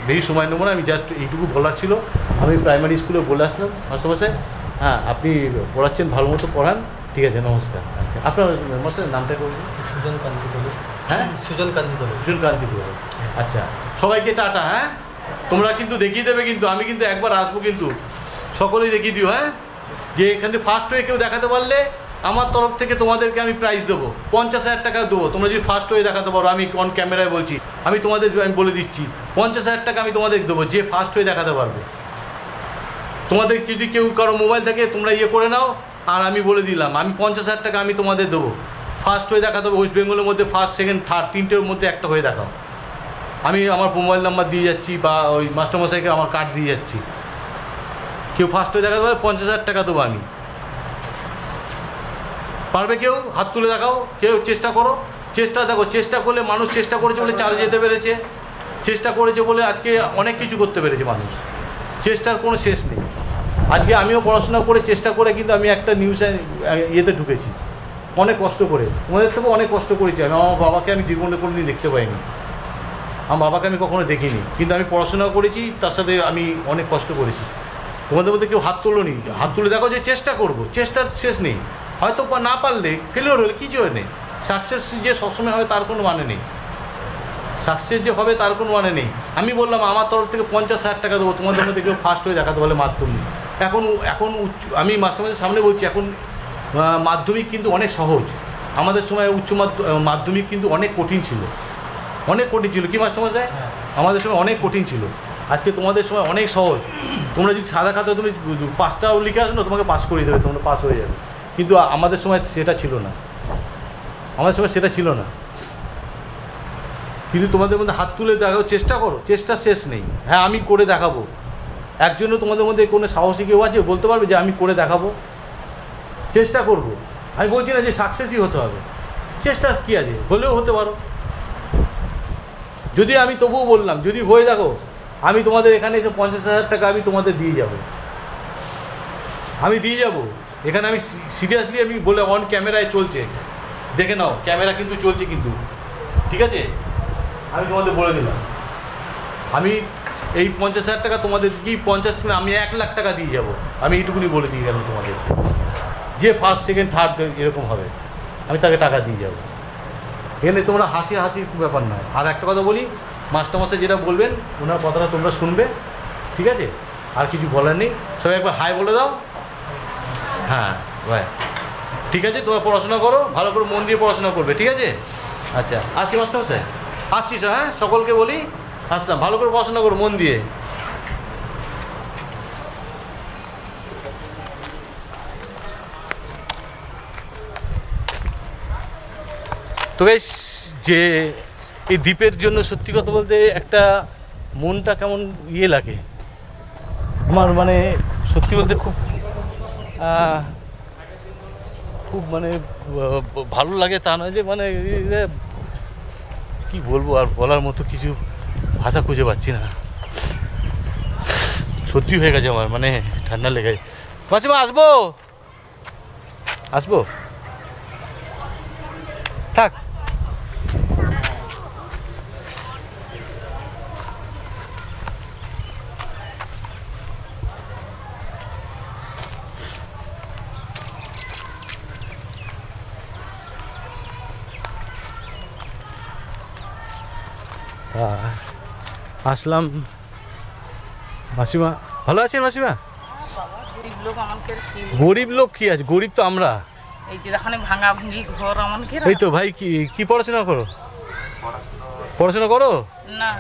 বেশি সময় নেবো না। আমি জাস্ট এইটুকু বলার ছিল। আমি প্রাইমারি স্কুলে বলে আসলাম মাস্টারমশাই, হ্যাঁ আপনি পড়াচ্ছেন, ভালো মতো পড়ান, ঠিক আছে, নমস্কার। আচ্ছা, আপনার মাস্টার নামটা করবেন? সুজন কান্তি দোলে। হ্যাঁ, সুজন কান্তি দোলে। সুজন কান্তি দোলে। আচ্ছা, সবাইকে টাটা। হ্যাঁ, তোমরা কিন্তু দেখিয়ে দেবে, কিন্তু আমি কিন্তু একবার আসবো, কিন্তু সকলেই দেখিয়ে দিও। হ্যাঁ, যে এখানে ফার্স্ট হয়ে কেউ দেখাতে পারলে আমার তরফ থেকে তোমাদেরকে আমি প্রাইজ দেবো, 50,000 টাকা দেবো। তোমরা যদি ফার্স্ট হয়ে দেখাতে পারো, আমি অন ক্যামেরায় বলছি, আমি তোমাদের আমি বলে দিচ্ছি 50,000 টাকা আমি তোমাদের দেবো, যে ফার্স্ট হয়ে দেখাতে পারবে। তোমাদের যদি কেউ কারো মোবাইল থাকে তোমরা ইয়ে করে নাও, আর আমি বলে দিলাম আমি 50,000 টাকা আমি তোমাদের দেবো। ফার্স্ট হয়ে দেখাতে হবে, ওয়েস্ট বেঙ্গলের মধ্যে ফার্স্ট, সেকেন্ড, থার্ড, তিনটের মধ্যে একটা হয়ে দেখাও। আমি আমার মোবাইল নাম্বার দিয়ে যাচ্ছি, বা ওই মাস্টারমশাইকে আমার কার্ড দিয়ে যাচ্ছি। কেউ ফার্স্ট হয়ে দেখাতে পারে 50,000 টাকা দেবো আমি। পারবে কেউ? হাত তুলে দেখাও, কেউ চেষ্টা করো। চেষ্টা দেখো, চেষ্টা করলে মানুষ চেষ্টা করেছে বলে চালে যেতে পেরেছে, চেষ্টা করেছে বলে আজকে অনেক কিছু করতে পেরেছে মানুষ। চেষ্টার কোনো শেষ নেই। আজকে আমিও পড়াশোনা করে চেষ্টা করে কিন্তু আমি একটা নিউজ ইয়েতে ঢুকেছি, অনেক কষ্ট করে। তোমাদের থেকেও অনেক কষ্ট করেছি আমি। আমার বাবাকে আমি জীবনে কোনো দিন দেখতে পাইনি, আমার বাবাকে আমি কখনো দেখিনি, কিন্তু আমি পড়াশোনা করেছি, তার সাথে আমি অনেক কষ্ট করেছি। তোমাদের মধ্যে কেউ হাত তোলো নি, হাত তুলে দেখো যে চেষ্টা করবো, চেষ্টার শেষ নেই। হয়তো না পারলে ফেলিওর হলে কিছু নেই, সাকসেস যে সবসময় হবে তার কোনো মানে নেই, সাকসেস যে হবে তার কোনো মানে নেই। আমি বললাম আমার তরফ থেকে 50,000 টাকা দেবো, তোমাদের মধ্যে কেউ ফার্স্ট হয়ে দেখাতে বলে মাধ্যমিক। এখন আমি মাস্টারমশাইয়ের সামনে বলছি, এখন মাধ্যমিক কিন্তু অনেক সহজ। আমাদের সময় মাধ্যমিক কিন্তু অনেক কঠিন ছিল, অনেক কঠিন ছিল। কি মাস্টারমশাই? আমাদের সময় অনেক কঠিন ছিল। আজকে তোমাদের সময় অনেক সহজ। তোমরা যদি সাদা খাতায় তুমি 5টাও লিখে আসো না, তোমাকে পাস করিয়ে দেবে, তোমরা পাস হয়ে যাবে। কিন্তু আমাদের সময় সেটা ছিল না, আমাদের সময় সেটা ছিল না। কিন্তু তোমাদের মধ্যে হাত তুলে দেখাও, চেষ্টা করো, চেষ্টার শেষ নেই। হ্যাঁ, আমি করে দেখাবো। একজনও তোমাদের মধ্যে কোনো সাহসী কেউ আছে বলতে পারবে যে আমি করে দেখাবো? চেষ্টা করব। আমি বলছি না যে সাকসেসই হতে হবে, চেষ্টা কী আছে, হলেও হতে পারো। যদি আমি তবুও বললাম, যদি হয়ে দেখো, আমি তোমাদের এখানে এসে 50,000 টাকা আমি তোমাদের দিয়ে যাব, আমি দিয়ে যাব। এখানে আমি সিরিয়াসলি আমি বলে অন ক্যামেরায় চলছে, দেখে নাও, ক্যামেরা কিন্তু চলছে কিন্তু, ঠিক আছে? আমি তোমাদের বলে দিলাম, আমি এই 50,000 টাকা তোমাদের কি 50 আমি 1 লাখ টাকা দিয়ে যাব। আমি এইটুকুনি বলে দিয়ে গেলাম তোমাদের, যে ফার্স্ট, সেকেন্ড, থার্ড এরকম হবে আমি তাকে টাকা দিয়ে যাব। এখানে তোমরা হাসির ব্যাপার নয়। আর একটা কথা বলি, মাস্টারমশাই যেটা বলবেন ওনার কথাটা তোমরা শুনবে, ঠিক আছে? আর কিছু বলার নেই। সবাই একবার হাই বলে দাও। হ্যাঁ ভাই, ঠিক আছে, তোমরা পড়াশোনা করো, ভালো করে মন দিয়ে পড়াশোনা করবে, ঠিক আছে? আচ্ছা, আসছি মাস্টারমশাই, আসছি। হ্যাঁ, সকলকে বলি আসলাম, ভালো করে পড়াশোনা করো মন দিয়ে। তো বেশ, যে এই দ্বীপের জন্য সত্যি কথা বলতে একটা মনটা কেমন ইয়ে লাগে আমার, মানে সত্যি বলতে খুব মানে ভালো লাগে। তা নয় যে মানে কি বলবো, আর বলার মতো কিছু ভাষা খুঁজে পাচ্ছি না। সত্যি হয়ে গেছে আমার, মানে ঠান্ডা লেগে। মাসিমা আসবো, আসবো, থাক। আসলাম। মাসিমা ভালো আছেন? মাসিমা, গরিব লোক কি আছে, গরিব তো আমরা। এই তো ভাই, কি পড়াশোনা করো? পড়াশোনা করো না?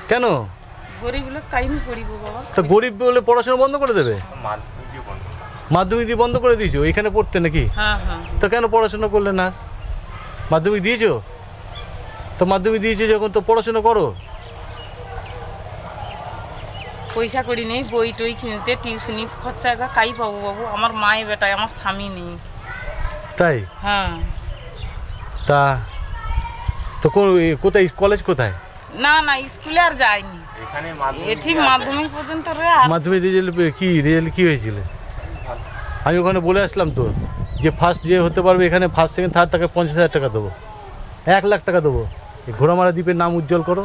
কেন? গরিব লোক কাইনি পড়িব বাবা। তো গরিব বলে পড়াশোনা বন্ধ করে দেবে? মাধ্যমিক দিয়ে বন্ধ করে দিয়েছো? এখানে পড়তে নাকি? হ্যাঁ হ্যাঁ। তো কেন পড়াশোনা করলে না? মাধ্যমিক দিয়েছো তো, মাধ্যমিক দিয়েছো যখন তো পড়াশোনা করো। পয়সা করি নেই, বই টই কিনতে, টিউশনি খরচা কাই পাবো বাবু? আমার মায়ে বেটায়, আমার স্বামী নেই। তাই? হ্যাঁ। তা তো কোথায়, কলেজ কোথায়? না না, স্কুলে আর যাইনি, ঠিক মাধ্যমিক পর্যন্ত। মাধ্যমিক রেজাল্ট কি, রেজাল্ট কি হয়েছিল? আমি ওখানে বলে আসলাম তো, যে ফার্স্ট যে হতে পারবে এখানে, ফার্স্ট, সেকেন্ড, থার্ড, তাকে 50,000 টাকা দেবো, 1 লাখ টাকা দেবো। এই ঘোড়ামারা দ্বীপের নাম উজ্জ্বল করো।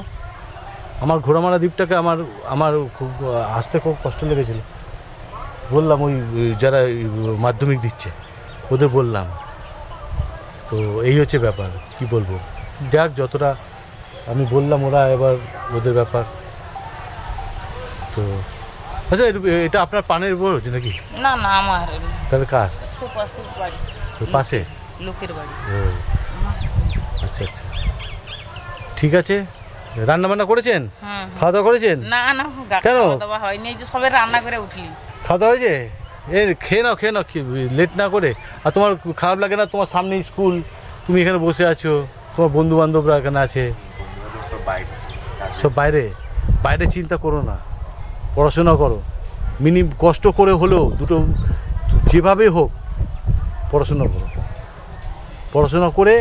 আমার ঘোড়ামারা দ্বীপটাকে আমার খুব আসতে খুব কষ্ট লেগেছিল। বললাম ওই যারা মাধ্যমিক দিচ্ছে ওদের বললাম, তো এই হচ্ছে ব্যাপার, কি বলবো। যাক, যতটা আমি বললাম, ওরা এবার ওদের ব্যাপার। তো আচ্ছা, এটা আপনার পানের উপর হচ্ছে নাকি? না না, আমার তাহলে কার? সুপাশের বাড়ি, পাশে লোকের বাড়ি। ও আচ্ছা আচ্ছা, ঠিক আছে। রান্না বান্না করেছেন? হ্যাঁ। খাওয়া দাওয়া করেছেন? না না, কেন? খাওয়া দাওয়া হয়নি, এই যে সবে রান্না করে উঠলি। খাওয়া দাওয়া হয়েছে? এ খেয়ে নাও লেট না করে। আর তোমার খারাপ লাগে না? তোমার সামনে স্কুল, তুমি এখানে বসে আছো, তোমার বন্ধু বান্ধবরা এখানে আছে, সব বাইরে। বাইরে চিন্তা করো না, পড়াশোনা করো। কষ্ট করে হলেও দুটো, যেভাবে হোক পড়াশোনা করো। পড়াশোনা করে,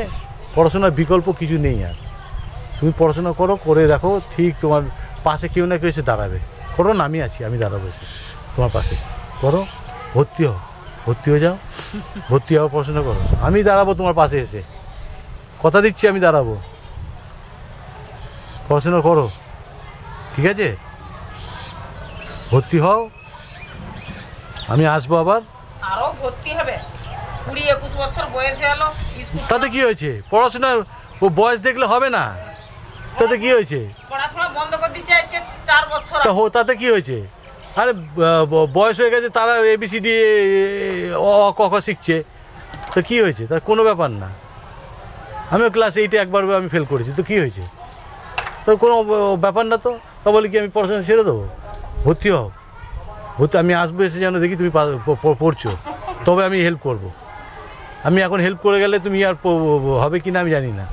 পড়াশোনার বিকল্প কিছু নেই। আর তুমি পড়াশোনা করো, করে দেখো ঠিক তোমার পাশে কেউ না কেউ এসে দাঁড়াবে। করো না, আমি আছি, আমি দাঁড়াবো এসে তোমার পাশে। করো, ভর্তি হয়ে যাও, ভর্তি হও, পড়াশোনা করো। আমি দাঁড়াবো তোমার পাশে এসে, কথা দিচ্ছি, আমি দাঁড়াবো। পড়াশোনা করো, ঠিক আছে? ভর্তি হও, আমি আসবো আবার। আরো ভর্তি হবে, 20-21 বছর বয়সে এলো। তাতে কি হয়েছে? পড়াশোনা ও বয়স দেখলে হবে না, তাতে কি হয়েছে? পড়াশোনা বন্ধ করে দিচ্ছে আজকে 4 বছর। তাতে কি হয়েছে? আরে বয়স হয়ে গেছে, তারা ABCD অ ক খ শিখছে, তো কী হয়েছে? তা কোনো ব্যাপার না। আমিও ক্লাস 8-এ একবার আমি ফেল করেছি, তো কী হয়েছে? তো কোনো ব্যাপার না। তো তা বলি কি আমি পড়াশোনা ছেড়ে দেবো? ভর্তি হও, আমি আসবো এসে যেন দেখি তুমি পড়ছো, তবে আমি হেল্প করব। আমি এখন হেল্প করে গেলে তুমি আর হবে কি না আমি জানি না।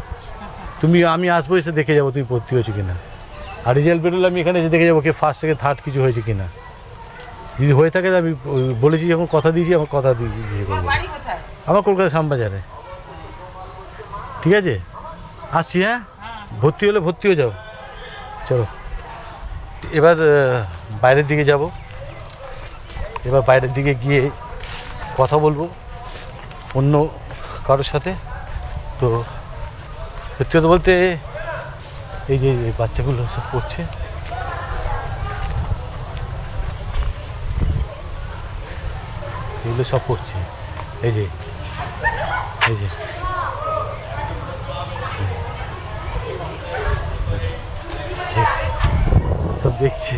আমি আসবো, এসে দেখে যাবো তুমি ভর্তি হয়েছো কিনা। আর রেজাল্ট বেরোলে আমি এখানে এসে দেখে যাবো কে ফার্স্ট, সেকেন্ড, থার্ড কিছু হয়েছে কিনা। যদি হয়ে থাকে, আমি বলেছি যখন কথা দিয়েছি, আমার কথা দিয়ে করবো। আমার কলকাতা শ্যামবাজারে। ঠিক আছে, আসছি। হ্যাঁ, ভর্তি হলে ভর্তি হয়ে যাও। চলো, এবার বাইরের দিকে যাব। এবার বাইরের দিকে গিয়ে কথা বলবো অন্য কারোর সাথে। তো সত্যি কথা বলতে, এই যে বাচ্চাগুলো সব পড়ছে, এগুলো সব পড়ছে। এই যে দেখছি, সব দেখছি।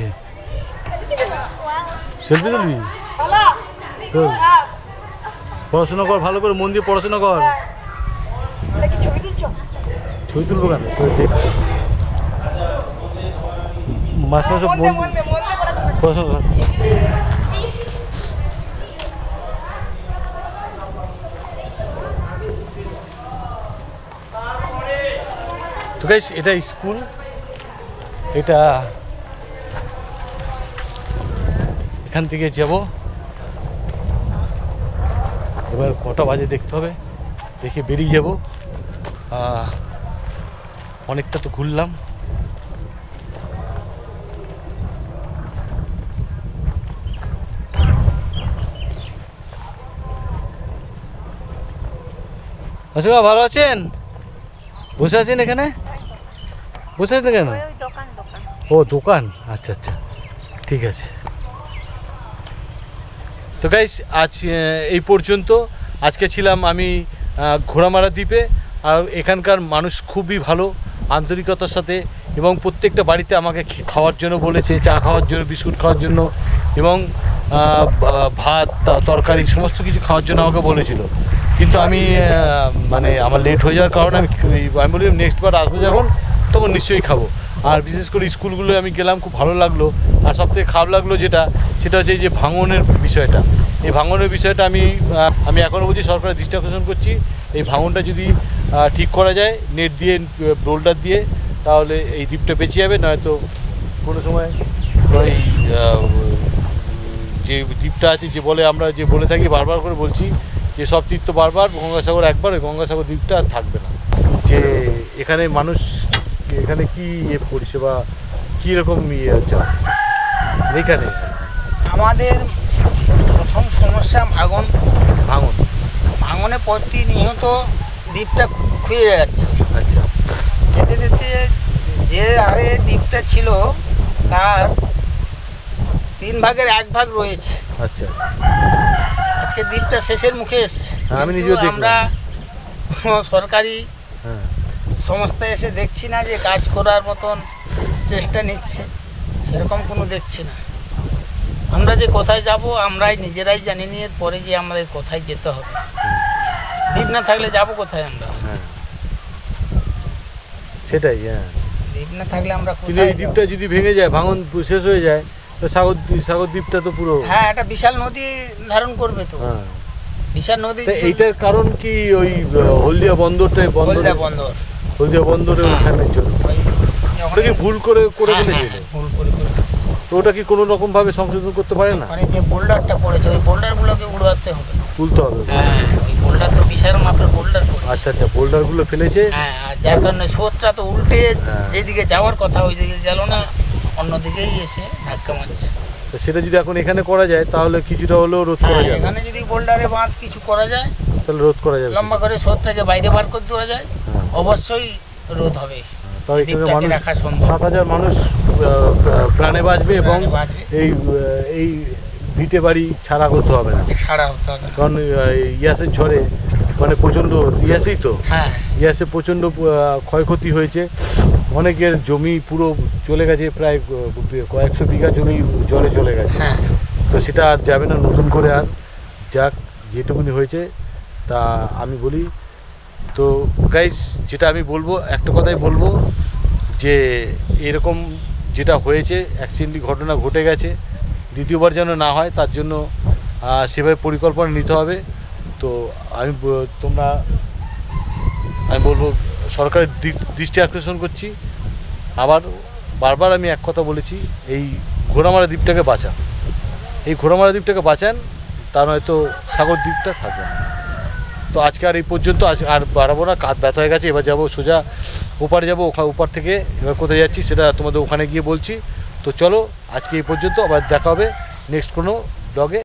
সেলফি তুলবি? পড়াশোনা কর, ভালো করে মন দিয়ে পড়াশোনা কর। ছবি তুলবো কেন? তো দেখছি মাস্টার সব পড়াশোনা কর। তো গাইস, এটা স্কুল, এটা এখান থেকে যাব। এবার কটা বাজে দেখতে হবে, দেখে বেরিয়ে যাব। অনেকটা তো ঘুরলাম। আচ্ছা, ভালো আছেন? বসে আছেন এখানে? বসে আছেন কেন? ও, দোকান। আচ্ছা আচ্ছা, ঠিক আছে। তো গাইস, আজ এই পর্যন্ত। আজকে ছিলাম আমি ঘোড়ামারা দ্বীপে। আর এখানকার মানুষ খুবই ভালো, আন্তরিকতার সাথে, এবং প্রত্যেকটা বাড়িতে আমাকে খাওয়ার জন্য বলেছে, চা খাওয়ার জন্য, বিস্কুট খাওয়ার জন্য, এবং ভাত তরকারি সমস্ত কিছু খাওয়ার জন্য আমাকে বলেছিল। কিন্তু আমি মানে আমার লেট হয়ে যাওয়ার কারণে আমি বলি নেক্সট বার আসবো যখন, তখন নিশ্চয়ই খাবো। আর বিশেষ করে স্কুলগুলো আমি গেলাম, খুব ভালো লাগলো। আর সবথেকে খারাপ লাগলো সেটা হচ্ছে এই যে ভাঙনের বিষয়টা। এই ভাঙনের বিষয়টা আমি এখনও বলছি, সরকারের দৃষ্টি আকর্ষণ করছি। এই ভাঙনটা যদি ঠিক করা যায় নেট দিয়ে, বোল্ডার দিয়ে, তাহলে এই দ্বীপটা বেঁচে যাবে। নয়তো কোনো সময় এই যে দ্বীপটা আছে, আমরা যে বলে থাকি, বারবার করে বলছি যে সব তীর্থ বারবার, গঙ্গাসাগর একবার, ওই গঙ্গাসাগর দ্বীপটা আর থাকবে না। যে এখানে মানুষ, এখানে কি পরিষেবা, কীরকম হচ্ছে এইখানে? আমাদের প্রথম সমস্যা ভাঙনে প্রতিনিয়ত দ্বীপটা খুঁজে যাচ্ছে। আচ্ছা, যেতে যেতে যে হারে দ্বীপটা ছিল তার 3 ভাগের 1 ভাগ রয়েছে। আচ্ছা, আজকে দ্বীপটা শেষের মুখে এসছে। হ্যাঁ, আমি কিন্তু নিজেও দেখলাম। আমরা কোনো সরকারি হ্যাঁ, সংস্থায় এসে দেখছি না যে কাজ করার মতন চেষ্টা নিচ্ছে, সেরকম কোনো দেখছি না। আমরা যে কোথায় যাব আমরাই নিজেরাই জানি নিয়ে পরে যে আমাদের কোথায় যেতে হবে। দ্বীপ না থাকলে যাব কোথায় আমরা? হ্যাঁ, সেটাই। হ্যাঁ, দ্বীপ না থাকলে আমরা কিন্তু কোথায় এই যাব? দ্বীপটা যদি ভেঙে যায়, ভাঙন শেষ হয়ে যায়, তো সাগর দ্বীপটা তো পুরো। হ্যাঁ, একটা বিশাল নদী ধারণ করবে তো। হ্যাঁ, বিশাল নদী। তা এইটার কারণ কি ওই হলদিয়া বন্দরের বন্দর ওখানের জন্য? ওই ওটা কি ভুল করে হ্যাঁ, ফেলেছিল? হ্যাঁ, ভুল করে। তো ওটা কি কোনো রকম ভাবে সংশোধন করতে পারে না? মানে যে বোল্ডারটা পড়েছে ওই বোল্ডারগুলোকে উড়াতে হবে। তুলতে হবে। হ্যাঁ, ওই বোল্ডার তো বিশাল মাপের বোল্ডার পড়েছে। আচ্ছা আচ্ছা, বোল্ডারগুলো ফেলেছে। হ্যাঁ, আর যার কারণে স্রোতটা তো উল্টে হ্যাঁ। যেদিকে যাওয়ার কথা ওই দিকে গেল না, অন্যদিকেই এসে ধাক্কা মারছে। তো সেটা যদি এখন এখানে করা যায় তাহলে কিছুটা হলেও রোধ করা হ্যাঁ, যাবে। এখানে যদি বোল্ডারে বাঁধ কিছু করা যায়, তাহলে রোধ করা যাবে। লম্বা করে স্রোতটাকে বাইরে বার করে দেওয়া যায়, হ্যাঁ। অবশ্যই রোধ হবে। তাহলে এখানে দ্বীপটাকে মানুষ রাখা সম্ভব। 7,000 মানুষ প্রাণে বাঁচবে এবং প্রাণে বাঁচবে। এই ভিটে বাড়ি ছাড়া করতে হবে না। ছাড়া হতে হবে না। কারণ ইয়াসের ঝড়ে মানে প্রচণ্ড, ইয়াসেই তো হ্যাঁ, ইয়াসে প্রচণ্ড ক্ষয়ক্ষতি হয়েছে। অনেকের জমি পুরো চলে গেছে, প্রায় কয়েকশো বিঘা জমি জলে চলে গেছে। হ্যাঁ, তো সেটা আর যাবে না নতুন করে। আর যাক, যেটুকুনি হয়েছে তা আমি বলি। তো গাইস, যেটা আমি বলবো, একটা কথাই বলবো যে এরকম যেটা হয়েছে অ্যাক্সিডেন্টলি ঘটনা ঘটে গেছে, দ্বিতীয়বার যেন না হয় তার জন্য সেভাবে পরিকল্পনা নিতে হবে। তো আমি বলবো সরকারের দৃষ্টি আকর্ষণ করছি। আবার বারবার আমি এক কথা বলেছি, এই ঘোড়ামারা দ্বীপটাকে বাঁচান। এই ঘোড়ামারা দ্বীপটাকে বাঁচান, তা নয়তো সাগর দ্বীপটা থাকবে না। তো আজকে আর এই পর্যন্ত, আর বাড়াবো না, কাঁধ ব্যথা হয়ে গেছে। এবার যাবো সোজা ওপারে যাবো। ওপার থেকে এবার কোথায় যাচ্ছি সেটা তোমাদের ওখানে গিয়ে বলছি। তো চলো, আজকে এই পর্যন্ত, আবার দেখা হবে নেক্সট কোনো ব্লগে।